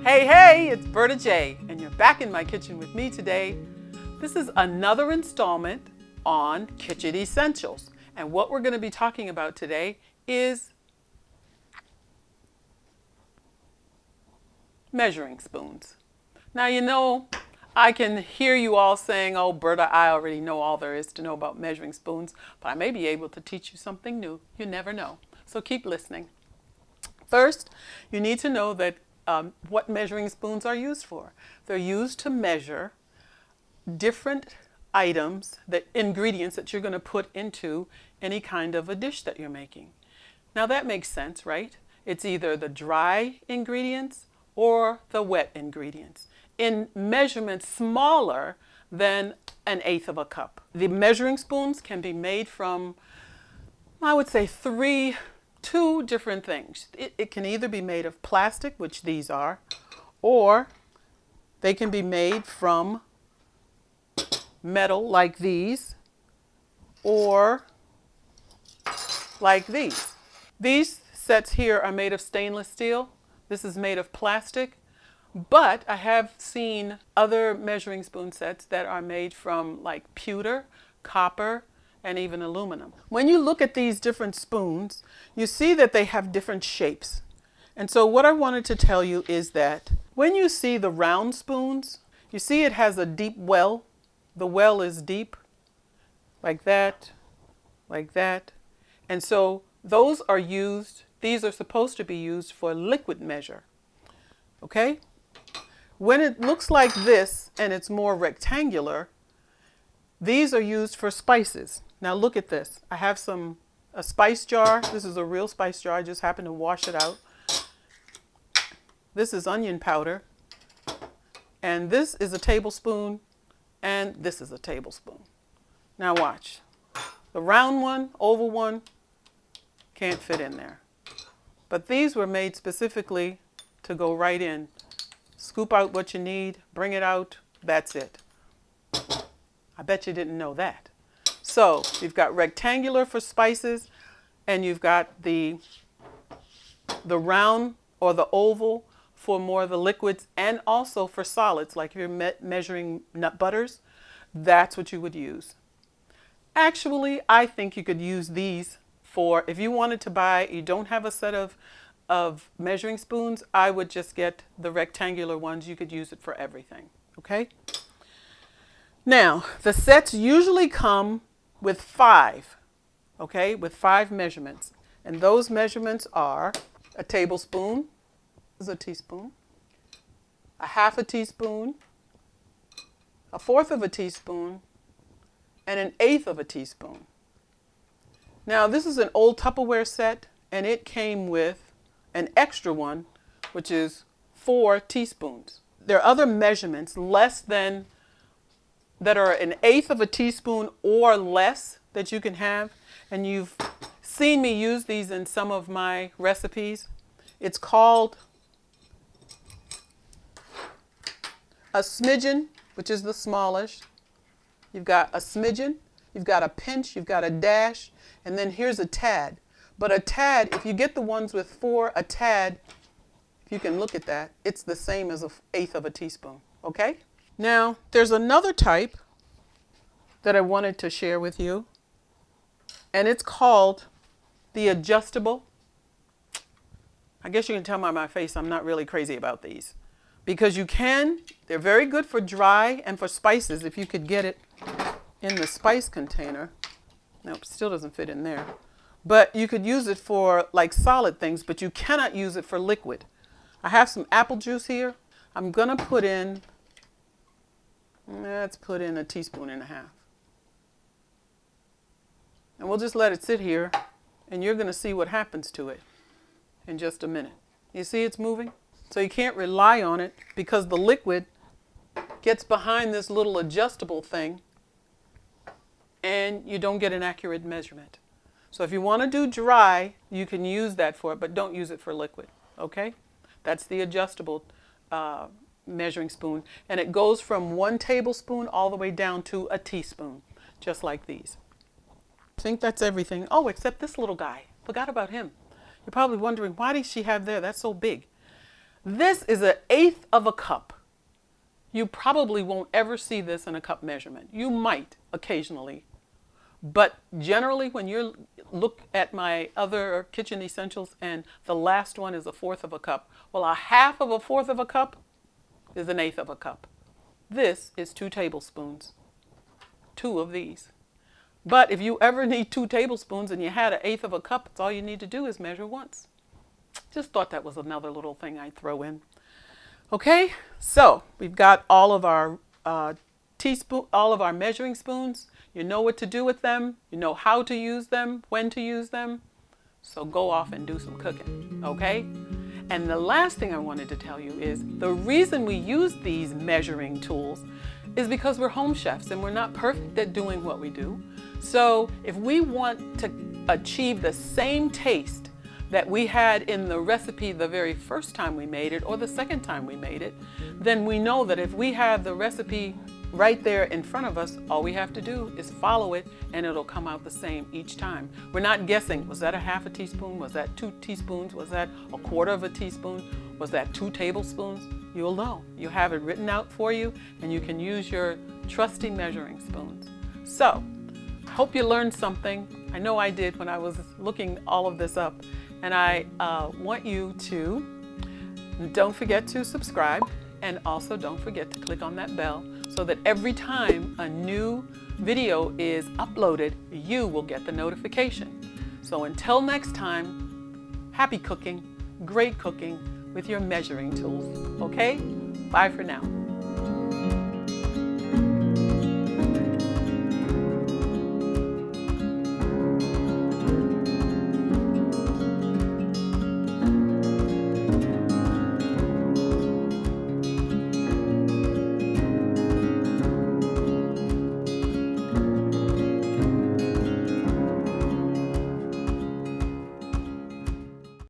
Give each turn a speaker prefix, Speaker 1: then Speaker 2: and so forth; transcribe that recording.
Speaker 1: Hey, hey, it's Berta J, and you're back in my kitchen with me today. This is another installment on Kitchen Essentials. And what we're going to be talking about today is measuring spoons. Now, you know, I can hear you all saying, oh, Berta, I already know all there is to know about measuring spoons, but I may be able to teach you something new. You never know. So keep listening. First, you need to know that what measuring spoons are used for. They're used to measure different items, the ingredients that you're going to put into any kind of a dish that you're making. Now that makes sense, right? It's either the dry ingredients or the wet ingredients in measurements smaller than 1/8 of a cup. The measuring spoons can be made from, I would say, two different things. It can either be made of plastic, which these are, or they can be made from metal like these, or like these. These sets here are made of stainless steel. This is made of plastic, but I have seen other measuring spoon sets that are made from like pewter, copper, and even aluminum. When you look at these different spoons, you see that they have different shapes. And so what I wanted to tell you is that when you see the round spoons, you see it has a deep well. The well is deep, like that, like that. And so those are used, these are supposed to be used for liquid measure, okay? When it looks like this and it's more rectangular, these are used for spices. Now look at this. I have a spice jar. This is a real spice jar. I just happened to wash it out. This is onion powder. And this is a tablespoon. And this is a tablespoon. Now watch. The round one, oval one, can't fit in there. But these were made specifically to go right in. Scoop out what you need, bring it out, that's it. I bet you didn't know that. So you've got rectangular for spices, and you've got the round or the oval for more of the liquids, and also for solids, like if you're measuring nut butters, that's what you would use. Actually, I think you could use these for, if you wanted to buy, you don't have a set of measuring spoons, I would just get the rectangular ones. You could use it for everything, okay? Now, the sets usually come with 5, okay, with 5 measurements. And those measurements are a tablespoon, this is a teaspoon, a 1/2 teaspoon, a 1/4 of a teaspoon, and 1/8 of a teaspoon. Now, this is an old Tupperware set, and it came with an extra one, which is 4 teaspoons. There are other measurements less than that are 1/8 of a teaspoon or less that you can have, and you've seen me use these in some of my recipes. It's called a smidgen, which is the smallest. You've got a smidgen, you've got a pinch, you've got a dash, and then here's a tad. But a tad, if you get the ones with 4, a tad, if you can look at that, it's the same as 1/8 of a teaspoon, okay? Now, there's another type that I wanted to share with you, and it's called the adjustable. I guess you can tell by my face I'm not really crazy about these, because they're very good for dry and for spices if you could get it in the spice container. Nope, still doesn't fit in there. But you could use it for like solid things, but you cannot use it for liquid. I have some apple juice here. I'm gonna put in, let's put in 1.5 teaspoons. And we'll just let it sit here, and you're gonna see what happens to it in just a minute. You see it's moving? So you can't rely on it because the liquid gets behind this little adjustable thing, and you don't get an accurate measurement. So if you want to do dry, you can use that for it, but don't use it for liquid, okay? That's the adjustable measuring spoon, and it goes from 1 tablespoon all the way down to a teaspoon, just like these. I think that's everything. Oh, except this little guy. Forgot about him. You're probably wondering, why does she have there? That's so big. This is 1/8 of a cup. You probably won't ever see this in a cup measurement. You might occasionally, but generally when you look at my other kitchen essentials and the last one is 1/4 of a cup, well, 1/2 of 1/4 of a cup is 1/8 of a cup. This is 2 tablespoons, 2 of these. But if you ever need 2 tablespoons and you had 1/8 of a cup, it's all you need to do is measure once. Just thought that was another little thing I'd throw in. Okay, so we've got all of our all of our measuring spoons. You know what to do with them. You know how to use them, when to use them. So go off and do some cooking, okay? And the last thing I wanted to tell you is the reason we use these measuring tools is because we're home chefs and we're not perfect at doing what we do. So if we want to achieve the same taste that we had in the recipe the very first time we made it or the second time we made it, then we know that if we have the recipe right there in front of us, all we have to do is follow it and it'll come out the same each time. We're not guessing, was that 1/2 a teaspoon? Was that 2 teaspoons? Was that 1/4 of a teaspoon? Was that 2 tablespoons? You'll know. You have it written out for you and you can use your trusty measuring spoons. So, hope you learned something. I know I did when I was looking all of this up. And I want you to, don't forget to subscribe, and also don't forget to click on that bell so that every time a new video is uploaded, you will get the notification. So until next time, happy cooking, great cooking with your measuring tools, okay? Bye for now.